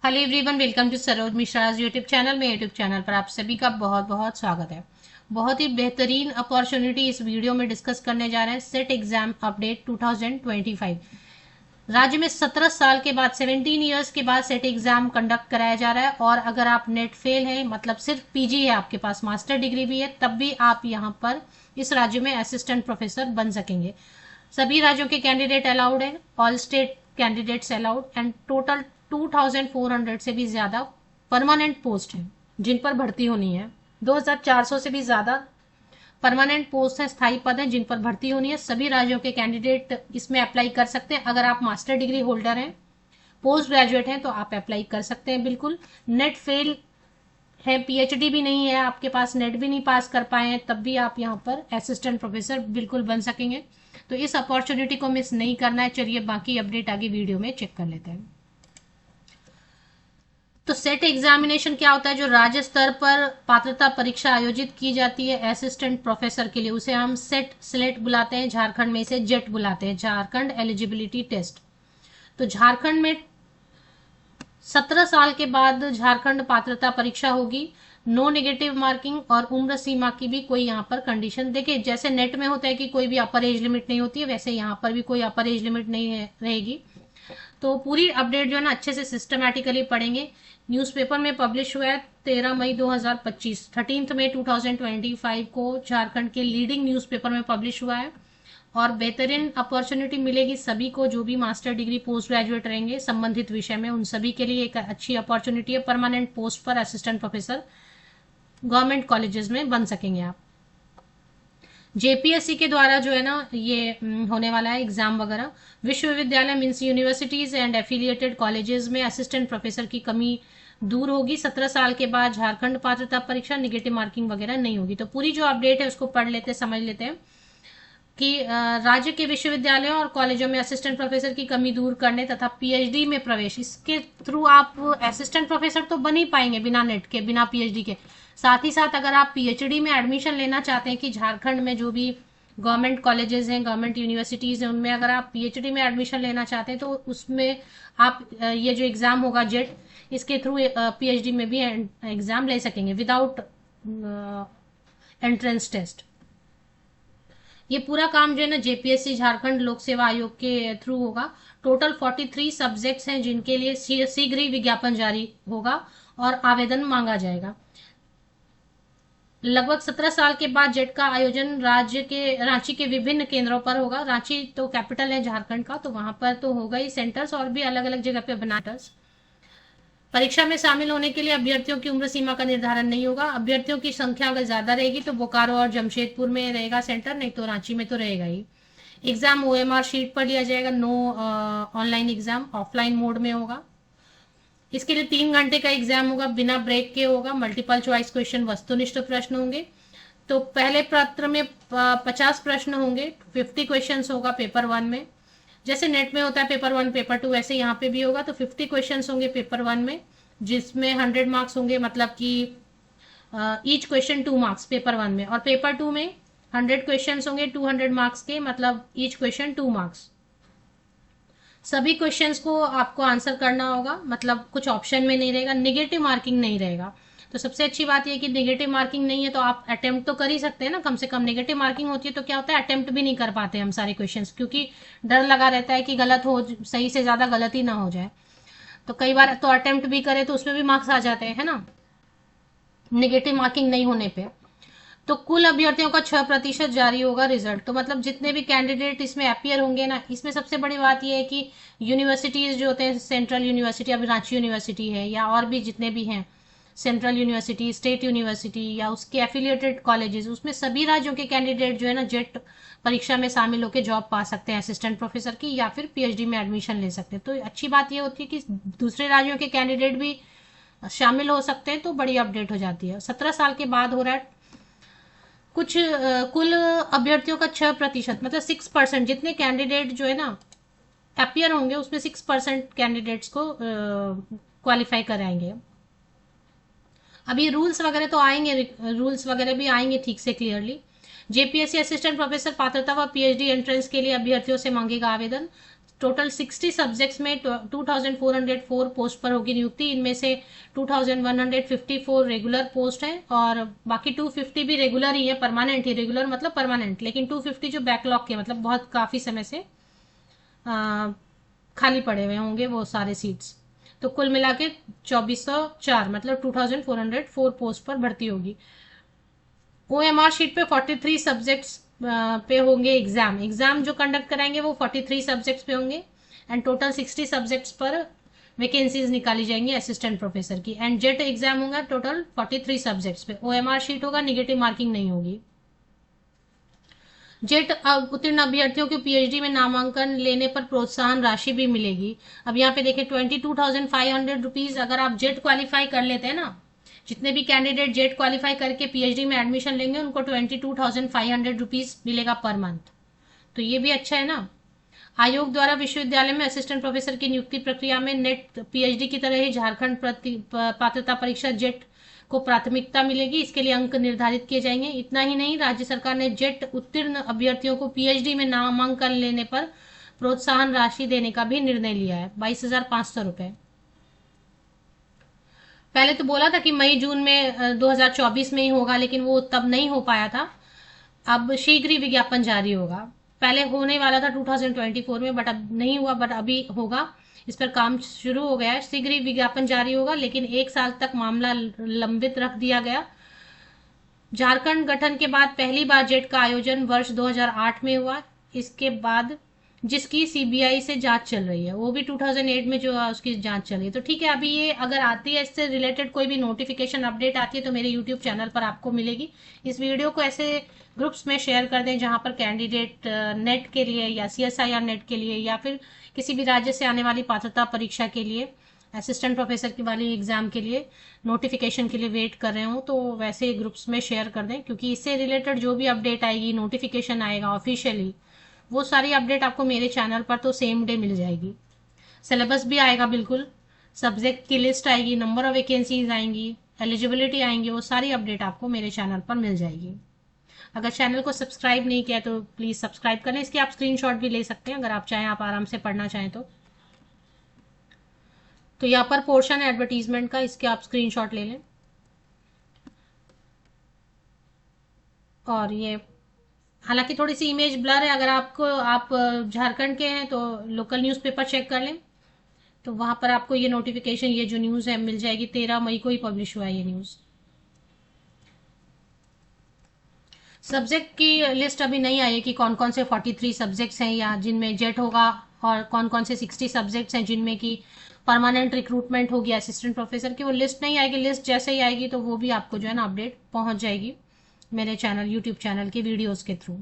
Hello everyone, welcome to Saroj Mishra's YouTube channel में। YouTube channel पर आप सभी का बहुत बहुत स्वागत है। बहुत ही बेहतरीन अपॉर्चुनिटी इस वीडियो में डिस्कस करने जा रहे हैं। Set exam update 2025। राज्य में 17 साल के बाद 17 ईयर्स के बाद सेट एग्जाम कंडक्ट कराया जा रहा है। और अगर आप नेट फेल हैं, मतलब सिर्फ पीजी है, आपके पास मास्टर डिग्री भी है, तब भी आप यहाँ पर इस राज्य में असिस्टेंट प्रोफेसर बन सकेंगे। सभी राज्यों के कैंडिडेट अलाउड है, all state candidates allowed, and total 2400 से भी ज्यादा परमानेंट पोस्ट है जिन पर भर्ती होनी है। 2400 से भी ज्यादा परमानेंट पोस्ट है, स्थायी पद है जिन पर भर्ती होनी है। सभी राज्यों के कैंडिडेट इसमें अप्लाई कर सकते हैं। अगर आप मास्टर डिग्री होल्डर हैं, पोस्ट ग्रेजुएट हैं, तो आप अप्लाई कर सकते हैं बिल्कुल। नेट फेल है, पीएचडी भी नहीं है आपके पास, नेट भी नहीं पास कर पाए हैं, तब भी आप यहाँ पर असिस्टेंट प्रोफेसर बिल्कुल बन सकेंगे। तो इस अपॉर्चुनिटी को मिस नहीं करना है। चलिए बाकी अपडेट आगे वीडियो में चेक कर लेते हैं। तो सेट एग्जामिनेशन क्या होता है? जो राज्य स्तर पर पात्रता परीक्षा आयोजित की जाती है असिस्टेंट प्रोफेसर के लिए, उसे हम सेट सिलेट बुलाते हैं। झारखंड में इसे जेट बुलाते हैं, झारखंड एलिजिबिलिटी टेस्ट। तो झारखंड में 17 साल के बाद झारखंड पात्रता परीक्षा होगी। नो नेगेटिव मार्किंग और उम्र सीमा की भी कोई यहाँ पर कंडीशन, देखिए जैसे नेट में होता है कि कोई भी अपर एज लिमिट नहीं होती है, वैसे यहाँ पर भी कोई अपर एज लिमिट नहीं रहेगी। तो पूरी अपडेट जो है ना अच्छे से सिस्टमैटिकली पढ़ेंगे। न्यूज़पेपर में पब्लिश हुआ है 13 मई 2025, 13 मई 2025 को झारखंड के लीडिंग न्यूज़पेपर में पब्लिश हुआ है। और बेहतरीन अपॉर्चुनिटी मिलेगी सभी को जो भी मास्टर डिग्री पोस्ट ग्रेजुएट रहेंगे संबंधित विषय में, उन सभी के लिए एक अच्छी अपॉर्चुनिटी है। परमानेंट पोस्ट पर असिस्टेंट प्रोफेसर गवर्नमेंट कॉलेजेस में बन सकेंगे आप। जेपीएससी के द्वारा जो है ना ये होने वाला है एग्जाम वगैरह। विश्वविद्यालय means universities and affiliated colleges में असिस्टेंट प्रोफेसर की कमी दूर होगी। 17 साल के बाद झारखंड पात्रता परीक्षा, निगेटिव मार्किंग वगैरह नहीं होगी। तो पूरी जो अपडेट है उसको पढ़ लेते, समझ लेते हैं कि राज्य के विश्वविद्यालयों और कॉलेजों में असिस्टेंट प्रोफेसर की कमी दूर करने तथा पीएचडी में प्रवेश, इसके थ्रू आप असिस्टेंट प्रोफेसर तो बन ही पाएंगे बिना नेट के, बिना पीएचडी के। साथ ही साथ अगर आप पीएचडी में एडमिशन लेना चाहते हैं कि झारखंड में जो भी गवर्नमेंट कॉलेजेस हैं, गवर्नमेंट यूनिवर्सिटीज हैं, उनमें अगर आप पीएचडी में एडमिशन लेना चाहते हैं तो उसमें आप ये जो एग्जाम होगा जेट, इसके थ्रू पीएचडी में भी एग्जाम ले सकेंगे विदाउट एंट्रेंस टेस्ट। ये पूरा काम जो है ना जेपीएससी झारखंड लोक सेवा आयोग के थ्रू होगा। टोटल 43 सब्जेक्ट्स हैं जिनके लिए शीघ्र ही विज्ञापन जारी होगा और आवेदन मांगा जाएगा। लगभग 17 साल के बाद जेट का आयोजन राज्य के रांची के विभिन्न केंद्रों पर होगा। रांची तो कैपिटल है झारखंड का, तो वहां पर तो होगा ही सेंटर्स, और भी अलग अलग जगह पे बना। परीक्षा में शामिल होने के लिए अभ्यर्थियों की उम्र सीमा का निर्धारण नहीं होगा। अभ्यर्थियों की संख्या अगर ज्यादा रहेगी तो बोकारो और जमशेदपुर में रहेगा सेंटर, नहीं तो रांची में तो रहेगा ही। एग्जाम ओएमआर शीट पर लिया जाएगा। No online exam, offline mode में होगा। इसके लिए 3 घंटे का एग्जाम होगा, बिना ब्रेक के होगा। मल्टीपल चॉइस क्वेश्चन, वस्तुनिष्ठ प्रश्न होंगे। तो पहले पत्र में 50 प्रश्न होंगे, 50 क्वेश्चन होगा पेपर 1 में। जैसे नेट में होता है पेपर 1 पेपर 2, वैसे यहाँ पे भी होगा। तो 50 क्वेश्चन होंगे पेपर 1 में, जिसमें 100 मार्क्स होंगे, मतलब कि ईच क्वेश्चन 2 मार्क्स पेपर 1 में। और पेपर 2 में 100 क्वेश्चन होंगे 200 मार्क्स के, मतलब ईच क्वेश्चन 2 मार्क्स। सभी क्वेश्चंस को आपको आंसर करना होगा, मतलब कुछ ऑप्शन में नहीं रहेगा। नेगेटिव मार्किंग नहीं रहेगा। तो सबसे अच्छी बात यह कि नेगेटिव मार्किंग नहीं है, तो आप अटेम्प्ट तो कर ही सकते हैं ना कम से कम। नेगेटिव मार्किंग होती है तो क्या होता है, अटेम्प्ट भी नहीं कर पाते हम सारे क्वेश्चंस, क्योंकि डर लगा रहता है कि गलत हो, सही से ज्यादा गलत ही ना हो जाए। तो कई बार तो अटेम्प्ट भी करे तो उसमें भी मार्क्स आ जाते हैं, है ना, नेगेटिव मार्किंग नहीं होने पे। तो कुल अभ्यर्थियों का 6% जारी होगा रिजल्ट। तो मतलब जितने भी कैंडिडेट इसमें अपियर होंगे ना, इसमें सबसे बड़ी बात यह है कि यूनिवर्सिटीज जो होते हैं, सेंट्रल यूनिवर्सिटी, अभी रांची यूनिवर्सिटी है, या और भी जितने भी हैं सेंट्रल यूनिवर्सिटी, स्टेट यूनिवर्सिटी या उसके एफिलिएटेड कॉलेजेस, उसमें सभी राज्यों के कैंडिडेट जो है ना जेट परीक्षा में शामिल होकर जॉब पा सकते हैं असिस्टेंट प्रोफेसर की, या फिर पीएचडी में एडमिशन ले सकते हैं। तो अच्छी बात यह होती है कि दूसरे राज्यों के कैंडिडेट भी शामिल हो सकते हैं, तो बड़ी अपडेट हो जाती है। 17 साल के बाद हो रहा है। कुल अभ्यर्थियों का 6%, मतलब 6%, जितने कैंडिडेट जो है ना अपियर होंगे उसमें 6% कैंडिडेट्स को क्वालिफाई कराएंगे। अभी रूल्स वगैरह तो आएंगे, रूल्स वगैरह भी आएंगे ठीक से क्लियरली। जेपीएससी असिस्टेंट प्रोफेसर पात्रता व पीएचडी एंट्रेंस के लिए अभ्यर्थियों से मांगेगा आवेदन। टोटल 60 सब्जेक्ट्स में 2404 पोस्ट पर होगी नियुक्ति। इनमें से 2154 रेगुलर पोस्ट है और बाकी 250 भी रेगुलर ही है, परमानेंट ही। रेगुलर मतलब परमानेंट, लेकिन 250 जो बैकलॉग के मतलब बहुत काफी समय से खाली पड़े हुए होंगे वो सारे सीट्स। तो कुल मिला के 2404 मतलब 2404 पोस्ट पर भर्ती होगी। OMR शीट पे 43 सब्जेक्ट्स पे होंगे एग्जाम जो कंडक्ट कराएंगे वो 43 सब्जेक्ट्स पे होंगे एंड टोटल 60 सब्जेक्ट्स पर वैकेंसीज निकाली जाएंगी असिस्टेंट प्रोफेसर की। एंड जेट एग्जाम होगा टोटल 43 सब्जेक्ट्स पे। OMR शीट होगा, निगेटिव मार्किंग नहीं होगी। जेट उत्तीर्ण अभ्यर्थियों को PhD में नामांकन लेने पर प्रोत्साहन राशि भी मिलेगी। अब यहाँ पे देखिए 22,500 रुपीज अगर आप जेट क्वालिफाई कर लेते हैं ना, जितने भी कैंडिडेट जेट क्वालिफाई करके PhD में एडमिशन लेंगे उनको 22,500 रुपीज मिलेगा पर मंथ। तो ये भी अच्छा है ना। आयोग द्वारा विश्वविद्यालय में असिस्टेंट प्रोफेसर की नियुक्ति प्रक्रिया में नेट PhD की तरह ही झारखंड पात्रता परीक्षा जेट को प्राथमिकता मिलेगी। इसके लिए अंक निर्धारित किए जाएंगे। इतना ही नहीं, राज्य सरकार ने जेट उत्तीर्ण अभ्यर्थियों को PhD में नामांकन लेने पर प्रोत्साहन राशि देने का भी निर्णय लिया है, 22,500 रुपए। पहले तो बोला था कि मई जून में 2024 में ही होगा, लेकिन वो तब नहीं हो पाया था। अब शीघ्र ही विज्ञापन जारी होगा। पहले होने वाला था 2024 में, बट अब नहीं हुआ, बट अभी होगा। इस पर काम शुरू हो गया है। शीघ्र ही विज्ञापन जारी होगा, लेकिन 1 साल तक मामला लंबित रख दिया गया। झारखंड गठन के बाद पहली बार जेट का आयोजन वर्ष 2008 में हुआ। इसके बाद जिसकी CBI से जांच चल रही है, वो भी 2008 में जो उसकी जांच चल रही है। तो ठीक है, अभी ये अगर आती है इससे रिलेटेड कोई भी नोटिफिकेशन अपडेट आती है तो मेरे YouTube चैनल पर आपको मिलेगी। इस वीडियो को ऐसे ग्रुप्स में शेयर कर दें जहां पर कैंडिडेट नेट के लिए या CSIR नेट के लिए या फिर किसी भी राज्य से आने वाली पात्रता परीक्षा के लिए, असिस्टेंट प्रोफेसर की वाली एग्जाम के लिए नोटिफिकेशन के लिए वेट कर रहे हो, तो वैसे ग्रुप्स में शेयर कर दें, क्योंकि इससे रिलेटेड जो भी अपडेट आएगी, नोटिफिकेशन आएगा ऑफिशियली, वो सारी अपडेट आपको मेरे चैनल पर तो सेम डे मिल जाएगी। सिलेबस भी आएगा बिल्कुल, सब्जेक्ट की लिस्ट आएगी, नंबर ऑफ वैकेंसीज आएंगी, एलिजिबिलिटी आएंगी, वो सारी अपडेट आपको मेरे चैनल पर मिल जाएगी। अगर चैनल को सब्सक्राइब नहीं किया तो प्लीज़ सब्सक्राइब करें। इसके आप स्क्रीनशॉट भी ले सकते हैं अगर आप चाहें, आप आराम से पढ़ना चाहें तो यहाँ पर पोर्शन है एडवर्टीजमेंट का, इसके आप स्क्रीनशॉट ले लें। और ये हालांकि थोड़ी सी इमेज ब्लर है, अगर आप झारखंड के हैं तो लोकल न्यूज़पेपर चेक कर लें, तो वहां पर आपको ये नोटिफिकेशन, ये जो न्यूज़ है मिल जाएगी। 13 मई को ही पब्लिश हुआ है ये न्यूज़। सब्जेक्ट की लिस्ट अभी नहीं आई है कि कौन कौन से 43 सब्जेक्ट्स हैं या जिनमें जेट होगा, और कौन कौन से 60 सब्जेक्ट्स हैं जिनमें की परमानेंट रिक्रूटमेंट होगी असिस्टेंट प्रोफेसर की। वो लिस्ट नहीं आएगी। लिस्ट जैसे ही आएगी तो वो भी आपको जो है ना अपडेट पहुंच जाएगी मेरे चैनल, YouTube चैनल के वीडियोस के थ्रू।